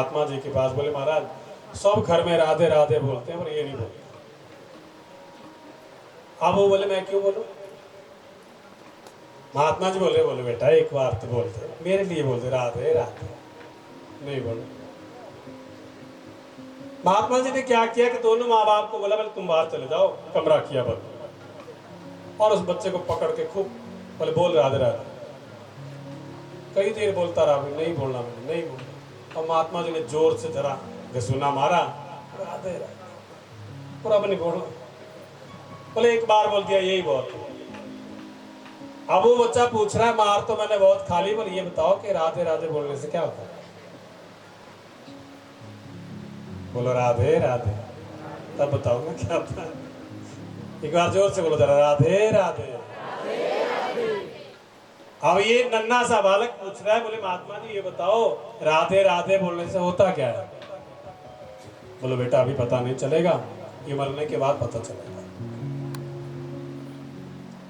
महात्मा जी के पास, बोले महाराज सब घर में राधे राधे बोलते हैं पर ये नहीं बोलते। अब वो बोले मैं क्यों बोलूं? महात्मा जी बोले बोले बेटा एक बार तो बोलते, मेरे लिए बोलते राधे राधे, नहीं बोले। महात्मा जी ने क्या किया कि दोनों माँ बाप को बोला बोले तुम बाहर चले जाओ, कमरा किया बंद, और उस बच्चे को पकड़ के खूब बोले बोल राधे राधे। कई देर बोलता रहा, नहीं बोलना, मैंने नहीं बोलना। और महात्मा जी ने जोर से जरा घसूना मारा, राधे राधे, पूरा अपने बोला। बोले एक बार बोल दिया यही बहुत। अब वो बच्चा पूछ रहा है मार तो मैंने बहुत खा ली, बोले ये बताओ कि राधे राधे बोलने से क्या होता है? बोलो राधे राधे, तब बताऊंगा क्या होता है। एक बार जोर से बोलो जरा, राधे राधे। अब ये नन्हा सा बालक पूछ रहा है, बोले महात्मा जी ये बताओ राधे राधे बोलने से होता क्या है? बोलो बेटा अभी पता नहीं चलेगा, ये मरने के बाद पता चलेगा।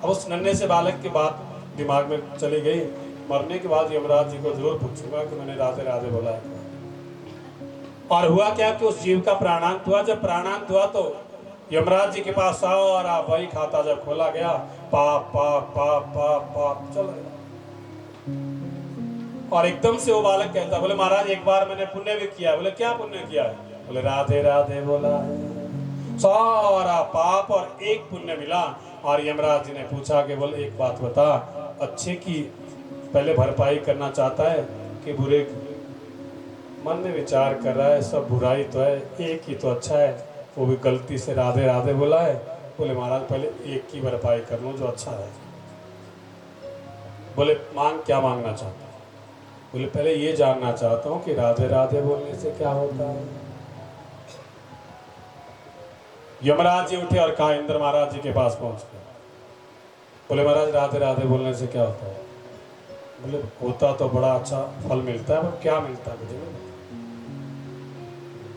अब उस नन्हे से बालक की बात दिमाग में चली गई, मरने के बाद यमराज जी को जरूर पूछूंगा कि मैंने राधे राधे बोला है। और हुआ क्या कि उस जीव का प्राणांत हुआ। जब प्राणांत हुआ तो यमराज जी के पास सारा बही खाता जब खोला गया, पाप पाप पाप पाप पाप चल रहा। और एकदम से वो बालक कहता, बोले महाराज एक बार मैंने पुण्य भी किया। बोले क्या पुण्य किया है? बोले राधे राधे बोला है। सारा पाप और एक पुण्य मिला। और यमराज जी ने पूछा कि बोले एक बात बता, अच्छे की पहले भरपाई करना चाहता है कि बुरे की? मन में विचार कर रहा है सब बुराई तो है, एक ही तो अच्छा है, वो भी गलती से राधे राधे बोला है। बोले महाराज पहले एक की भरपाई कर लूं जो अच्छा है। बोले मांग क्या मांगना चाहता है? बोले पहले ये जानना चाहता हूँ कि राधे राधे बोलने से क्या होता है। यमराज जी उठे और कहा, इंद्र महाराज जी के पास पहुंच गए। बोले महाराज राधे राधे बोलने से क्या होता है? बोले होता तो बड़ा अच्छा फल मिलता है, पर क्या मिलता है मुझे नहीं।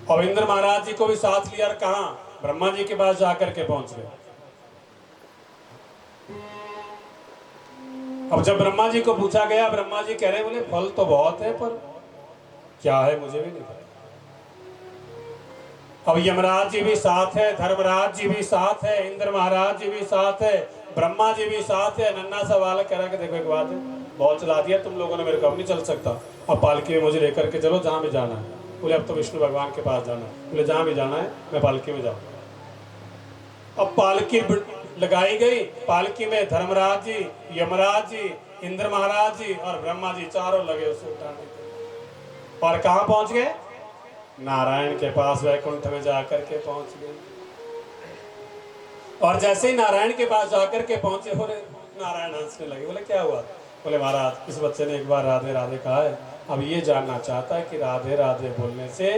और इंद्र महाराज जी को भी साथ लिया और कहा ब्रह्मा जी के पास जाकर के पहुंच गए। अब जब ब्रह्मा जी को पूछा गया, ब्रह्मा जी कह रहे बोले फल तो बहुत है पर क्या है मुझे भी नहीं पता। अब यमराज जी भी साथ है, धर्मराज जी भी साथ है, इंद्र महाराज जी भी साथ है, ब्रह्मा जी भी साथ है। नन्ना सा बालक कह रहा कि देखो एक बात है, बहुत चला दिया तुम लोगों ने मेरे को, अब नहीं चल सकता, अब पालकी में मुझे लेकर के चलो जहां भी जाना है। बोले अब तो विष्णु भगवान के पास जाना है। बोले जहां भी जाना है मैं पालकी में जाऊंगा। अब पालकी लगाई गई, पालकी में धर्मराज जी, यमराज जी, इंद्र महाराज जी और ब्रह्मा जी चारों लगे उसे उठाने। और कहां पहुंच गए? नारायण के पास वैकुंठ में जाकर के पहुंच गए। और जैसे ही नारायण के पास जाकर के पहुंचे, बोले नारायण हंसने लगे। बोले क्या हुआ? बोले महाराज इस बच्चे ने एक बार राधे राधे कहा है, अब ये जानना चाहता है कि राधे राधे बोलने से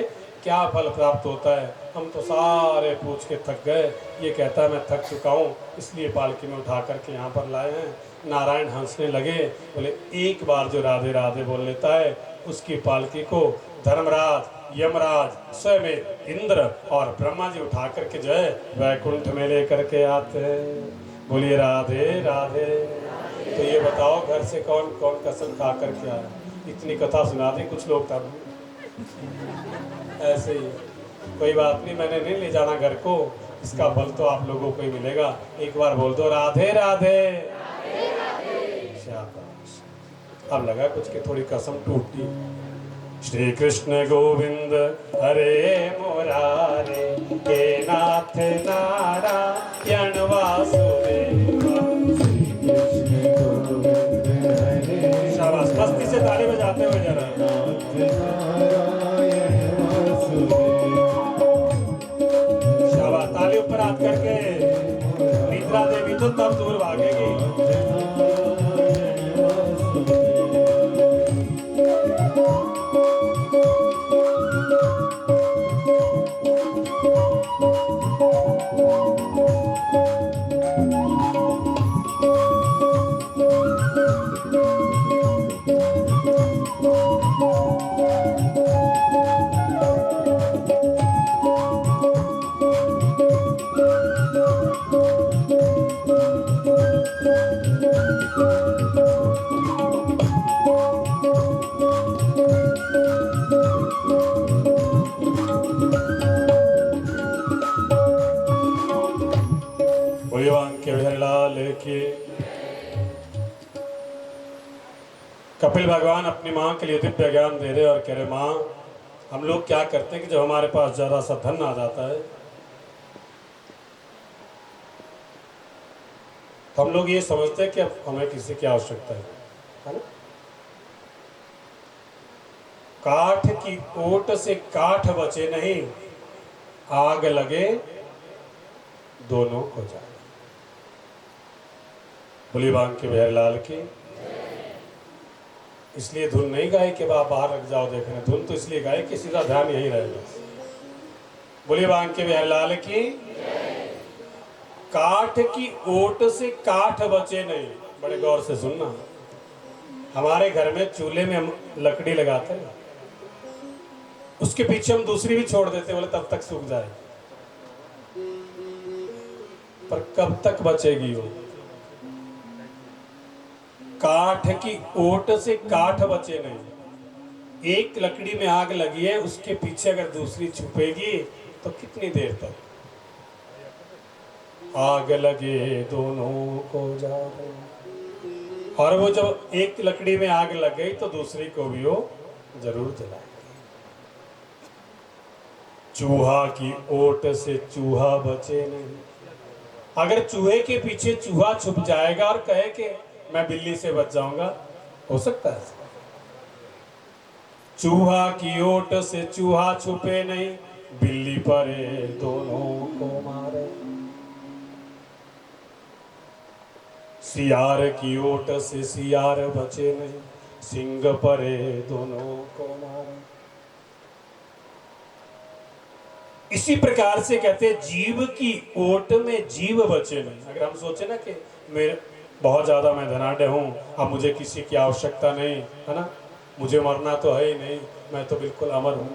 क्या फल प्राप्त होता है। हम तो सारे पूछ के थक गए, ये कहता है मैं थक चुका हूँ इसलिए पालकी में उठा करके यहाँ पर लाए हैं। नारायण हंसने लगे। बोले एक बार जो राधे राधे बोल लेता है उसकी पालकी को धर्मराज, यमराज, स्वयं इंद्र और ब्रह्मा जी उठा करके जो है वैकुंठ में लेकर के आते हैं। बोलिए राधे राधे। तो ये बताओ घर से कौन कौन कसम खा करके आया? इतनी कथा सुना दी कुछ लोग तब ऐसे ही। कोई बात नहीं, मैंने नहीं ले जाना घर को, इसका फल तो आप लोगों को ही मिलेगा। एक बार बोल दो राधे राधे। शाबाश। अब लगा कुछ की थोड़ी कसम टूटी। श्री कृष्ण गोविंद हरे मुरारे, हे नाथ नारायण वासुदेव। शाबाश, मस्ती से ताली बजाते हुए जरा। शाबाश, ताली ऊपर हाथ करके। निद्रा देवी तो तब दूर भागेगी। की। कपिल भगवान अपनी माँ के लिए दिव्य ज्ञान दे रहे और कह रहे, माँ हम लोग क्या करते हैं कि जब हमारे पास जरा सा धन आ जाता है तो हम लोग ये समझते हैं कि अब हमें किसी की आवश्यकता है ना। काठ की ओट से काठ बचे नहीं, आग लगे दोनों को जाए। बोली बांके बिहारीलाल की। इसलिए धुन नहीं गाई कि आप बाहर रख जाओ देखने, धुन तो इसलिए गाई कि सीधा ध्यान यही रहेगा। बोली बांके बिहारीलाल की। काठ की ओट से काठ बचे नहीं। बड़े गौर से सुनना। हमारे घर में चूल्हे में हम लकड़ी लगाते हैं, उसके पीछे हम दूसरी भी छोड़ देते, बोले तब तक सूख जाए, पर कब तक बचेगी वो। काठ की ओट से काठ बचे नहीं। एक लकड़ी में आग लगी है, उसके पीछे अगर दूसरी छुपेगी तो कितनी देर तक। आग लगे दोनों को जाए। और वो जब एक लकड़ी में आग लग गई तो दूसरी को भी वो जरूर जलाएगी। चूहा की ओट से चूहा बचे नहीं। अगर चूहे के पीछे चूहा छुप जाएगा और कहे कि मैं बिल्ली से बच जाऊंगा, हो सकता है। चूहा की ओट से चूहा छुपे नहीं, बिल्ली परे दोनों को मारे। सियार की ओट से सियार बचे नहीं, सिंह परे दोनों को मारे। इसी प्रकार से कहते हैं जीव की ओट में जीव बचे नहीं। अगर हम सोचे ना कि मेरे बहुत ज्यादा मैं धनाढ्य हूं, अब मुझे किसी की आवश्यकता नहीं है ना, मुझे मरना तो है ही नहीं, मैं तो बिल्कुल अमर हूं।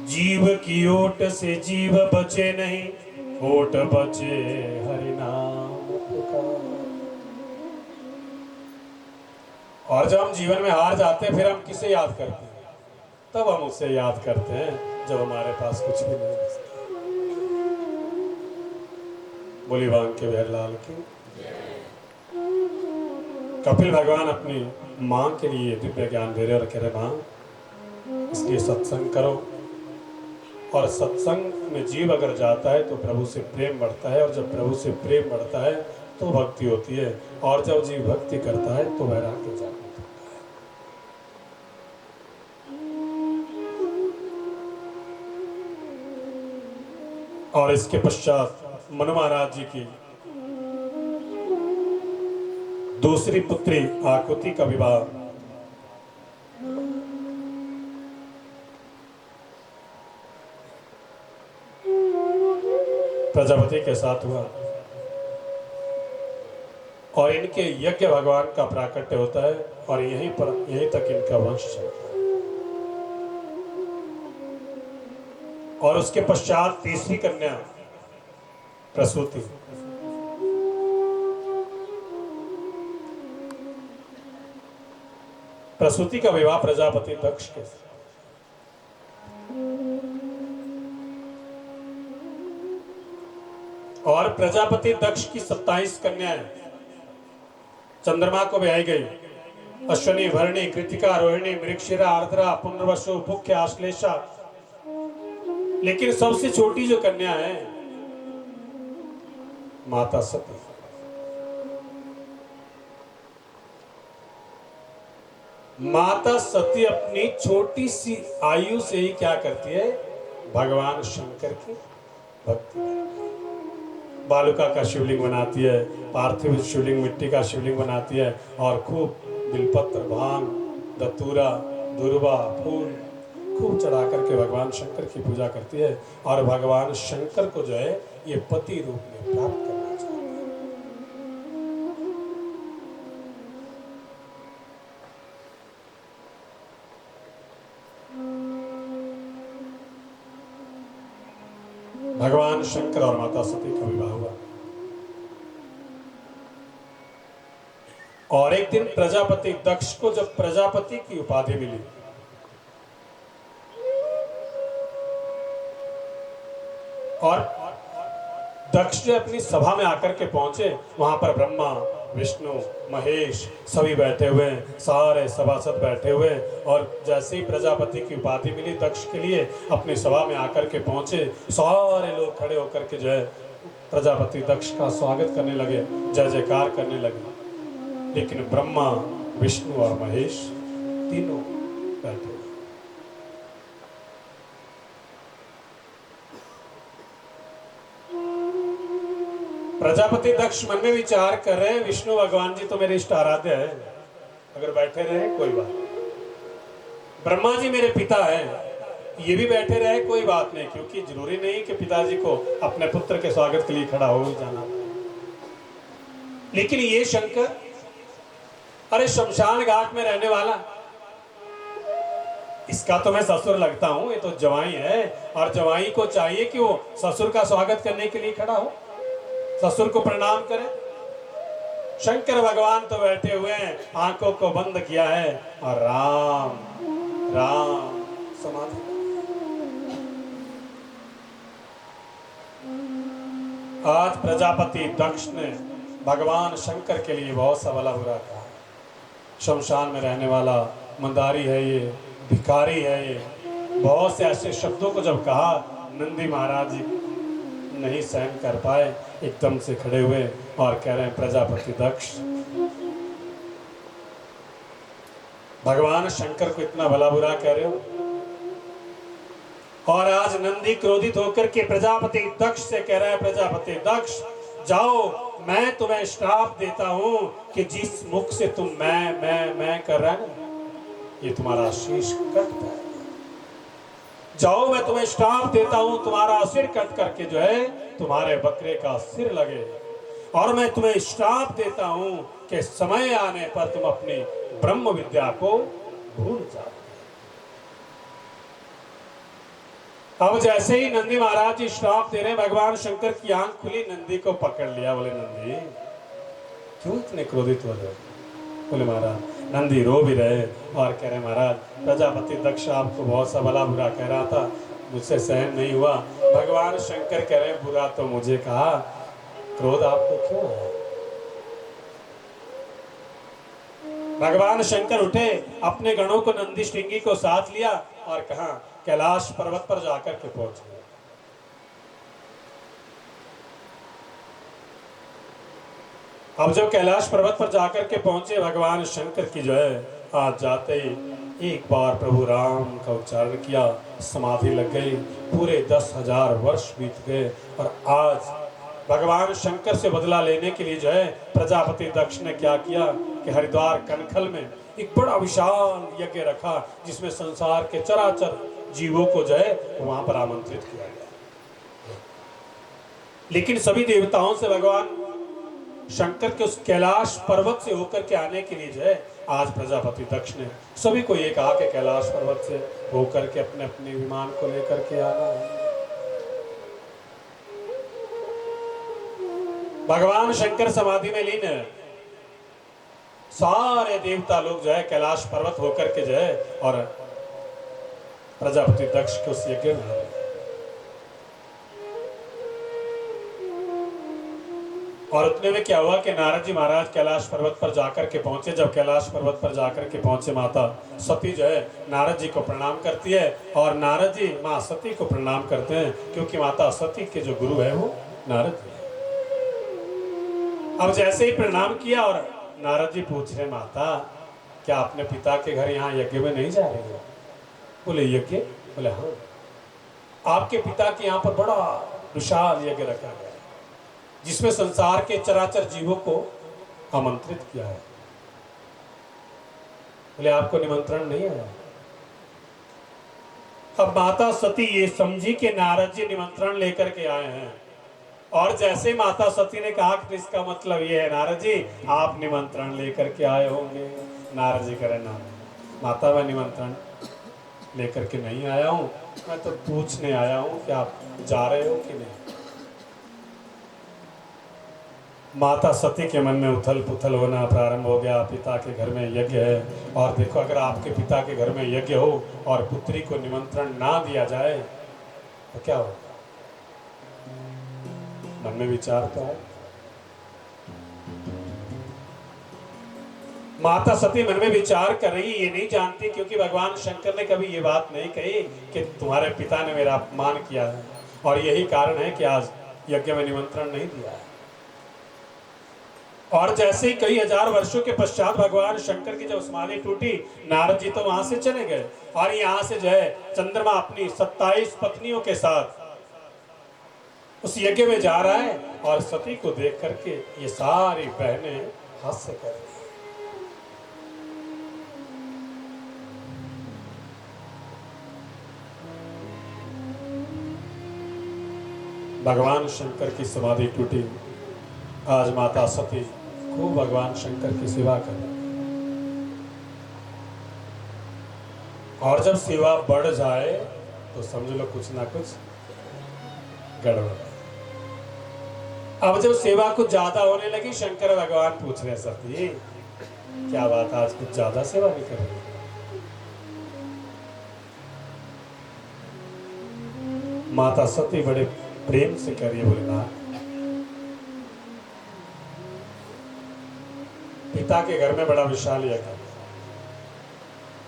जीव की ओट से जीव बचे नहीं, ओट बचे हरि नाम पुकार। और जब हम जीवन में हार जाते हैं फिर हम किसे याद करते हैं? तब हम उसे याद करते हैं जब हमारे पास कुछ भी नहीं है। बोली बांके बिहारीलाल की। कपिल भगवान अपनी माँ के लिए दिव्य ज्ञान दे रहे और कह रहे, माँ इसलिए सत्संग करो। और सत्संग में जीव अगर जाता है तो प्रभु से प्रेम बढ़ता है, और जब प्रभु से प्रेम बढ़ता है तो भक्ति होती है, और जब जीव भक्ति करता है तो वैराग्य जागृत होता है। और इसके पश्चात मनु महाराज जी की दूसरी पुत्री आकुति का विवाह प्रजापति के साथ हुआ, और इनके यज्ञ भगवान का प्राकट्य होता है, और यहीं तक इनका वंश चलता है। और उसके पश्चात तीसरी कन्या प्रसूति। प्रसूति का विवाह प्रजापति दक्ष के साथ। और प्रजापति दक्ष की 27 कन्याएं चंद्रमा को ब्याही गई। अश्वनी, भरणी, कृतिका, रोहिणी, मृगशिरा, आर्द्रा, पुनर्वसु, मुख्य, आश्लेषा। लेकिन सबसे छोटी जो कन्या है माता सती। माता सती अपनी छोटी सी आयु से ही क्या करती है? भगवान शंकर की भक्ति। बालुका का शिवलिंग बनाती है, पार्थिव शिवलिंग, मिट्टी का शिवलिंग बनाती है, और खूब बिलपत्र, भांग, दतूरा, दुर्वा, फूल खूब चढ़ा करके भगवान शंकर की पूजा करती है। और भगवान शंकर को जो है ये पति रूप में प्राप्त करना चाहती है। भगवान शंकर और माता सती का विवाह हुआ। और एक दिन प्रजापति दक्ष को जब प्रजापति की उपाधि मिली, दक्ष जो अपनी सभा में आकर के पहुंचे, वहां पर ब्रह्मा विष्णु महेश सभी बैठे हुए हैं, सारे सभासद बैठे हुए हैं। और जैसे ही प्रजापति की उपाधि मिली दक्ष के लिए, अपनी सभा में आकर के पहुंचे, सारे लोग खड़े होकर के जो है प्रजापति दक्ष का स्वागत करने लगे, जय जयकार करने लगे। लेकिन ब्रह्मा विष्णु और महेश तीनों बैठे। प्रजापति दक्ष मन में विचार कर रहे हैं, विष्णु भगवान जी तो मेरे इष्ट आराध्य है, अगर बैठे रहे कोई बात। ब्रह्मा जी मेरे पिता हैं, ये भी बैठे रहे कोई बात नहीं, क्योंकि जरूरी नहीं कि पिताजी को अपने पुत्र के स्वागत के लिए खड़ा हो जाना। लेकिन ये शंकर, अरे शमशान घाट में रहने वाला, इसका तो मैं ससुर लगता हूं, ये तो जवाई है, और जवाई को चाहिए कि वो ससुर का स्वागत करने के लिए खड़ा हो, ससुर को प्रणाम करें। शंकर भगवान तो बैठे हुए हैं, आंखों को बंद किया है और राम राम समाधि। आज प्रजापति दक्ष ने भगवान शंकर के लिए बहुत सा भला बुरा कहा। शमशान में रहने वाला मंदारी है, ये भिखारी है, ये बहुत से ऐसे शब्दों को जब कहा, नंदी महाराज जी नहीं सहन कर पाए, एकदम से खड़े हुए और कह रहे हैं, प्रजापति दक्ष, भगवान शंकर को इतना भला बुरा कह रहे हो। और आज नंदी क्रोधित होकर के प्रजापति दक्ष से कह रहा है, प्रजापति दक्ष जाओ, मैं तुम्हें श्राप देता हूं कि जिस मुख से तुम मैं कर रहा है ना, ये तुम्हारा शीश कट जाए। जाओ, मैं तुम्हें श्राप देता हूं, तुम्हारा सिर कट करके जो है तुम्हारे बकरे का सिर लगे। और मैं तुम्हें श्राप देता हूं कि समय आने पर तुम अपनी ब्रह्म विद्या को भूल जाओ। अब जैसे ही नंदी महाराज जी श्राप दे रहे, भगवान शंकर की आंख खुली, नंदी को पकड़ लिया। बोले, नंदी क्यों इतने क्रोधित हो रहे? बोले, महाराज। नंदी रो भी रहे और कह रहे, महाराज प्रजापति दक्ष आपको बहुत सा भला बुरा कह रहा था, मुझसे सहन नहीं हुआ। भगवान शंकर कह रहे, बुरा तो मुझे कहा, क्रोध आपको क्यों है? भगवान शंकर उठे, अपने गणों को नंदी श्रृंगी को साथ लिया और कहा, कैलाश पर्वत पर जाकर के पहुंचे। अब जब कैलाश पर्वत पर जाकर के पहुंचे, भगवान शंकर की जो है आज जाते ही एक बार प्रभु राम का उच्चारण किया, समाधि लग गई। पूरे 10,000 वर्ष बीत गए और आज भगवान शंकर से बदला लेने के लिए जो है प्रजापति दक्ष ने क्या किया कि हरिद्वार कनखल में एक बड़ा विशाल यज्ञ रखा, जिसमें संसार के चराचर जीवों को जो है वहां पर आमंत्रित किया गया। लेकिन सभी देवताओं से भगवान शंकर के उस कैलाश पर्वत से होकर के आने के लिए जो है आज प्रजापति दक्ष ने सभी को ये कहा कि कैलाश पर्वत से होकर के अपने अपने विमान को लेकर के आना है। भगवान शंकर समाधि में लीन है, सारे देवता लोग जो है कैलाश पर्वत होकर के जो है और प्रजापति दक्ष के उस यज्ञ में। और उतने में क्या हुआ कि नारद जी महाराज कैलाश पर्वत पर जाकर के पहुंचे। जब कैलाश पर्वत पर जाकर के पहुंचे, माता सती जो है नारद जी को प्रणाम करती है और नारद जी माँ सती को प्रणाम करते हैं, क्योंकि माता सती के जो गुरु है वो नारद जी। अब जैसे ही प्रणाम किया और नारद जी पूछ रहे, माता क्या अपने पिता के घर यहाँ यज्ञ में नहीं जा रहे हो? बोले, यज्ञ? बोले, हाँ, आपके पिता के यहाँ पर बड़ा विशाल यज्ञ रखा गया जिसमें संसार के चराचर जीवों को आमंत्रित किया है। बोले, आपको निमंत्रण नहीं आया? अब माता सती ये समझी कि नारद जी निमंत्रण लेकर के आए हैं, और जैसे माता सती ने कहा कि इसका मतलब ये है नारद जी आप निमंत्रण लेकर के आए होंगे। नारद जी करें, ना माता मैं निमंत्रण लेकर के नहीं आया हूं, मैं तो पूछने आया हूं कि आप जा रहे हो कि नहीं। माता सती के मन में उथल पुथल होना प्रारंभ हो गया। पिता के घर में यज्ञ है, और देखो अगर आपके पिता के घर में यज्ञ हो और पुत्री को निमंत्रण ना दिया जाए तो क्या हो? मन में विचार तो है। माता सती मन में विचार कर रही, ये नहीं जानती, क्योंकि भगवान शंकर ने कभी ये बात नहीं कही कि तुम्हारे पिता ने मेरा अपमान किया है, और यही कारण है कि आज यज्ञ में निमंत्रण नहीं दिया है। और जैसे ही कई हजार वर्षों के पश्चात भगवान शंकर की जब उस्मानी टूटी, नारद जी तो वहां से चले गए, और यहाँ से जो है चंद्रमा अपनी 27 पत्नियों के साथ उस यज्ञ में जा रहा है, और सती को देख करके ये सारी बहनें हास्य कर रही। भगवान शंकर की समाधि टूटी, आज माता सती खूब भगवान शंकर की सेवा कर रही। और जब सेवा बढ़ जाए तो समझ लो कुछ ना कुछ गड़बड़। अब जब सेवा कुछ ज्यादा होने लगी, शंकर भगवान पूछ रहे सती क्या बात, आज कुछ ज्यादा सेवा नहीं कर रही? माता सती बड़े प्रेम से करिए, बोले ना, पिता के घर में बड़ा विशाल यज्ञ,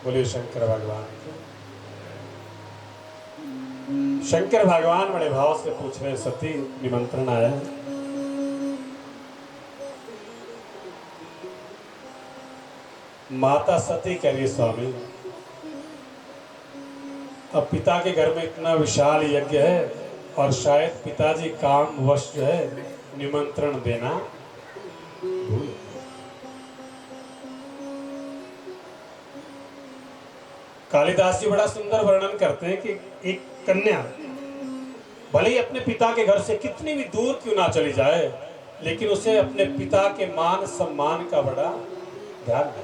बोले शंकर भगवान के। शंकर भगवान बड़े भाव से पूछ रहे, सती निमंत्रण आया है? माता सती कह रही, स्वामी अब पिता के घर में इतना विशाल यज्ञ है, और शायद पिताजी काम वश जो है निमंत्रण देना भूल। कालिदास जी बड़ा सुंदर वर्णन करते हैं कि एक कन्या भले ही अपने पिता के घर से कितनी भी दूर क्यों ना चली जाए, लेकिन उसे अपने पिता के मान सम्मान का बड़ा ध्यान है।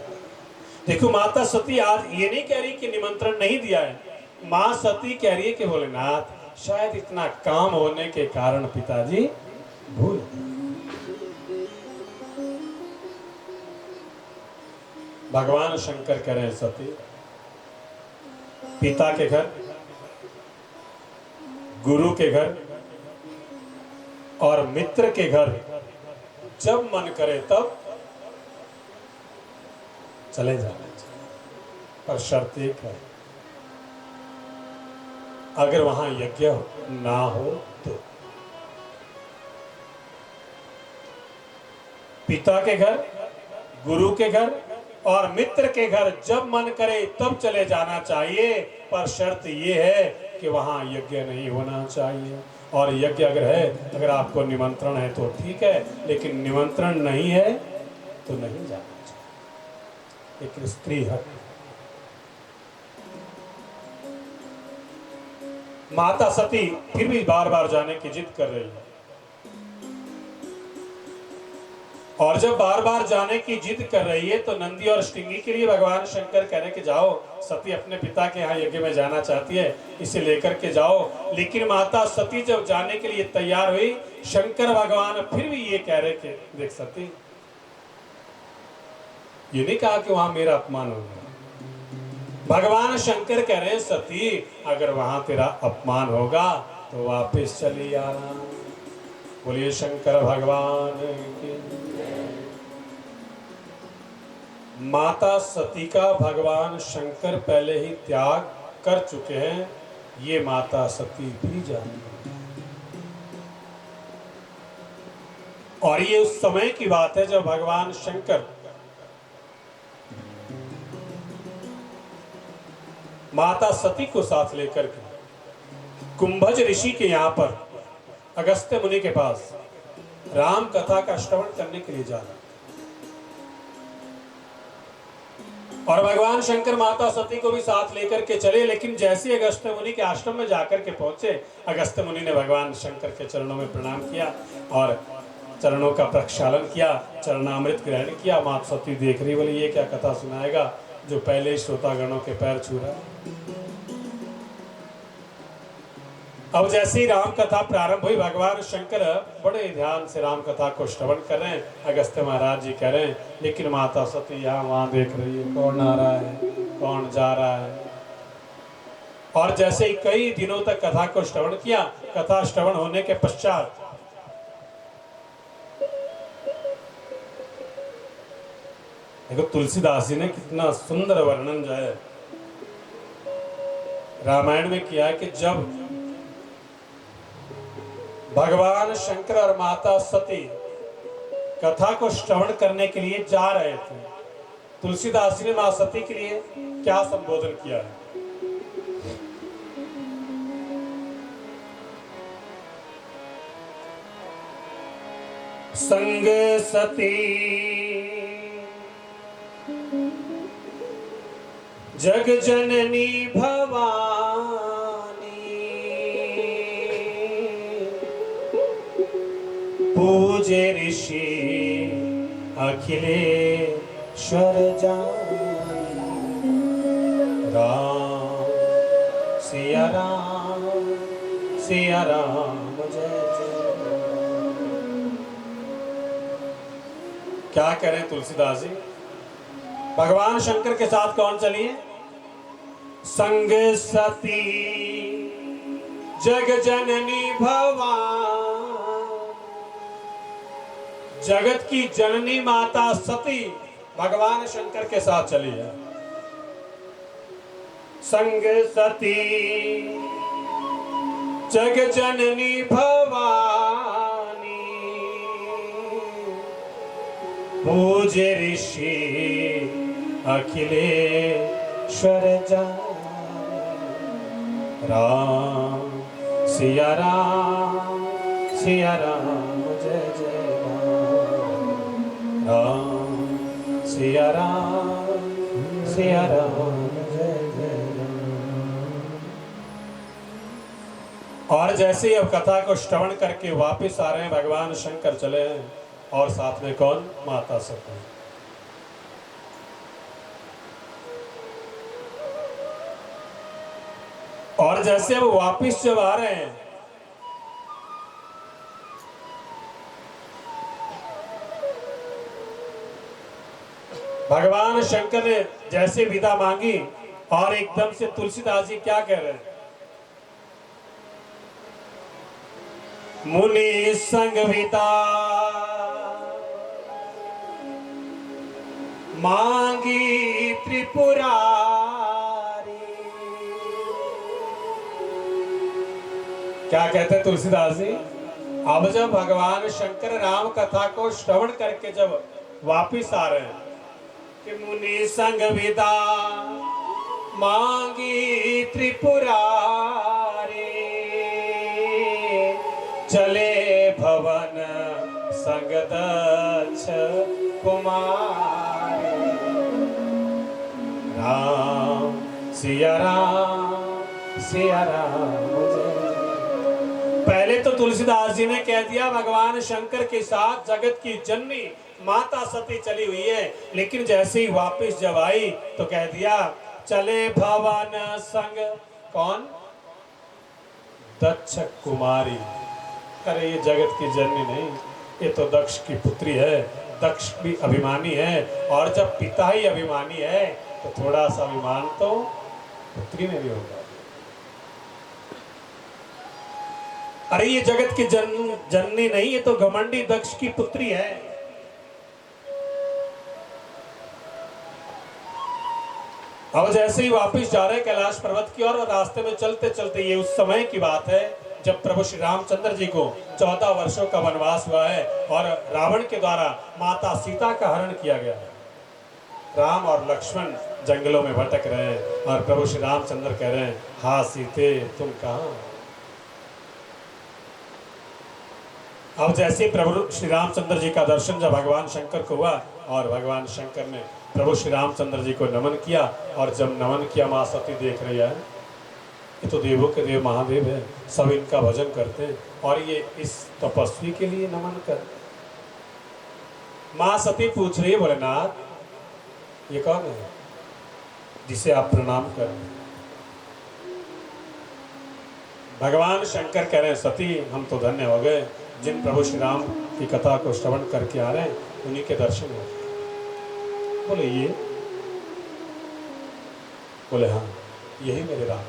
देखो माता सती आज ये नहीं कह रही कि निमंत्रण नहीं दिया है, मां सती कह रही है कि भोलेनाथ शायद इतना काम होने के कारण पिताजी भूल। भगवान शंकर कह रहे, सती पिता के घर, गुरु के घर और मित्र के घर जब मन करे तब चले जाना चाहिए, पर शर्त एक है, अगर वहां यज्ञ ना हो तो। पिता के घर, गुरु के घर और मित्र के घर जब मन करे तब चले जाना चाहिए, पर शर्त ये है कि वहां यज्ञ नहीं होना चाहिए। और यज्ञ अगर है, अगर आपको निमंत्रण है तो ठीक है, लेकिन निमंत्रण नहीं है तो नहीं जाना चाहिए। एक स्त्री हक। माता सती फिर भी बार बार जाने की जिद कर रही है, और जब बार बार जाने की जिद कर रही है तो नंदी और श्रृंगी के लिए भगवान शंकर कह रहे कि जाओ, सती अपने पिता के यहाँ यज्ञ में जाना चाहती है, इसे लेकर के जाओ। लेकिन माता सती जब जाने के लिए तैयार हुई, शंकर भगवान फिर भी ये कह रहे कि देख सती, ये नहीं कहा कि वहां मेरा अपमान होगा। भगवान शंकर कह रहे सती अगर वहां तेरा अपमान होगा तो वापस चली आना। बोलिए शंकर भगवान की। माता सती का भगवान शंकर पहले ही त्याग कर चुके हैं, ये माता सती भी जानती। और ये उस समय की बात है जब भगवान शंकर माता सती को साथ लेकर के कुंभज ऋषि के यहाँ पर अगस्त्य मुनि के पास राम कथा का श्रवण करने के लिए जा रहा। और भगवान शंकर माता सती को भी साथ लेकर के चले, लेकिन जैसे अगस्त्य मुनि के आश्रम में जाकर के पहुंचे, अगस्त्य मुनि ने भगवान शंकर के चरणों में प्रणाम किया और चरणों का प्रक्षालन किया, चरणामृत ग्रहण किया। माता सती देख रही, बोली ये क्या कथा सुनाएगा जो पहले ही श्रोतागणों के पैर छू रहा है। अब जैसे ही राम कथा प्रारंभ हुई, भगवान शंकर बड़े ध्यान से राम कथा को श्रवण कर रहे हैं। अगस्त्य महाराज जी कह रहे हैं, लेकिन माता सती यहाँ वहां देख रही है, कौन आ रहा है, कौन जा रहा है। और जैसे ही कई दिनों तक कथा को श्रवण किया, कथा श्रवण होने के पश्चात देखो तुलसीदास जी ने कितना सुंदर वर्णन जो है रामायण में किया कि जब भगवान शंकर और माता सती कथा को श्रवण करने के लिए जा रहे थे, तुलसीदास जी ने मां सती के लिए क्या संबोधन किया है। संग सती जग जननी भवानी, पूजे ऋषि अखिलेश्वर जानी। राम सिया राम सिया राम जय जय। क्या करें तुलसीदास जी, भगवान शंकर के साथ कौन चलिए? संग सती जग जननी भवान, जगत की जननी माता सती भगवान शंकर के साथ चली है। संग सती जग जननी भवानी, पूज्य ऋषि अखिलेश्वर जानी। राम सिया राम जय जय राम। राम सिया राम जय जय राम। और जैसे ही अब कथा को श्रवण करके वापस आ रहे हैं, भगवान शंकर चले हैं और साथ में कौन? माता सती। और जैसे अब वापिस जब आ रहे हैं, भगवान शंकर ने जैसे विदा मांगी और एकदम से तुलसीदास जी क्या कह रहे हैं? मुनि संग विदा मांगी त्रिपुरारी। क्या कहते हैं तुलसीदास जी? अब जब भगवान शंकर राम कथा को श्रवण करके जब वापिस आ रहे हैं कि मुनि संग विदा मांगी त्रिपुरारी, चले भवन संग दक्ष कुमार। राम सिया राम जय। पहले तो तुलसीदास जी ने कह दिया भगवान शंकर के साथ जगत की जननी माता सती चली हुई है, लेकिन जैसे ही वापस जब आई तो कह दिया चले भवन संग कौन? दक्ष कुमारी। अरे ये जगत की जननी नहीं, ये तो दक्ष की पुत्री है। दक्ष भी अभिमानी है, और जब पिता ही अभिमानी है तो थोड़ा सा अभिमान तो पुत्री में भी होगा। अरे ये जगत की जननी नहीं, ये तो घमंडी दक्ष की पुत्री है। अब जैसे ही वापस जा रहे कैलाश पर्वत की ओर, रास्ते में चलते चलते, ये उस समय की बात है जब प्रभु श्री रामचंद्र जी को 14 वर्षों का वनवास हुआ है और रावण के द्वारा माता सीता का हरण किया गया है। राम और लक्ष्मण जंगलों में भटक रहे हैं और प्रभु श्री रामचंद्र कह रहे हैं, हाँ सीते तुम कहाँ? अब जैसे प्रभु श्री रामचंद्र जी का दर्शन जब भगवान शंकर को हुआ और भगवान शंकर ने प्रभु श्री रामचंद्र जी को नमन किया, और जब नमन किया माँ सती देख रही है, ये तो देवों के देव महादेव है, सब इनका भजन करते हैं और ये इस तपस्वी के लिए नमन कर। माँ सती पूछ रही है, भोलेनाथ ये कौन है जिसे आप प्रणाम कर रहे हैं? भगवान शंकर कह रहे हैं, सती हम तो धन्य हो गए, जिन प्रभु श्री राम की कथा को श्रवण करके आ रहे हैं उन्हीं के दर्शन हो। बोले ये? बोले हाँ यही मेरे राम।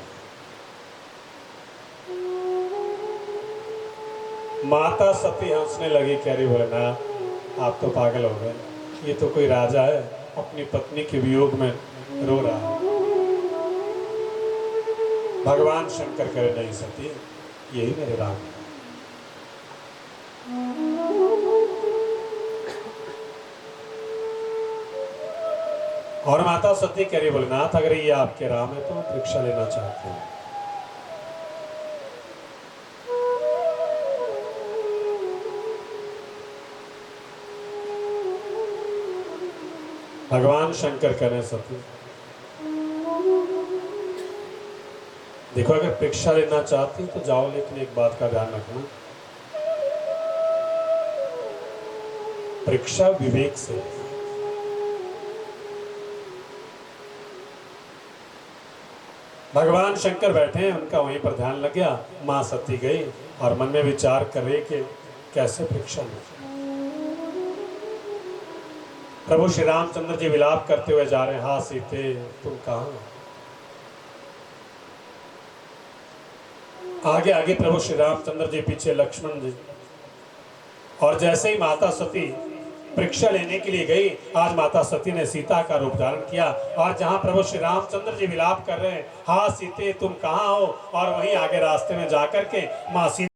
माता सती हंसने लगी, कह रही, बोले ना आप तो पागल हो गए, ये तो कोई राजा है अपनी पत्नी के वियोग में रो रहा है। भगवान शंकर करे नहीं सती, यही मेरे राम है। और माता सती कह रही, बोलेनाथ अगर ये आपके राम है तो परीक्षा लेना चाहते हैं। भगवान शंकर कहने सती, देखो अगर परीक्षा लेना चाहती तो जाओ, लेकिन एक बात का ध्यान रखना, परीक्षा विवेक से। भगवान शंकर बैठे हैं, उनका वहीं पर ध्यान लग गया। मां सती गई और मन में विचार कर रही कि कैसे परीक्षा ले। प्रभु श्री रामचंद्र जी विलाप करते हुए जा रहे हैं, हाँ सीते तुम कहां हो? आगे आगे प्रभु श्री रामचंद्र जी, पीछे लक्ष्मण जी। और जैसे ही माता सती परीक्षा लेने के लिए गई, आज माता सती ने सीता का रूप धारण किया। और जहां प्रभु श्री रामचंद्र जी विलाप कर रहे हैं, हाँ सीते तुम कहां हो, और वहीं आगे रास्ते में जाकर के मां सीता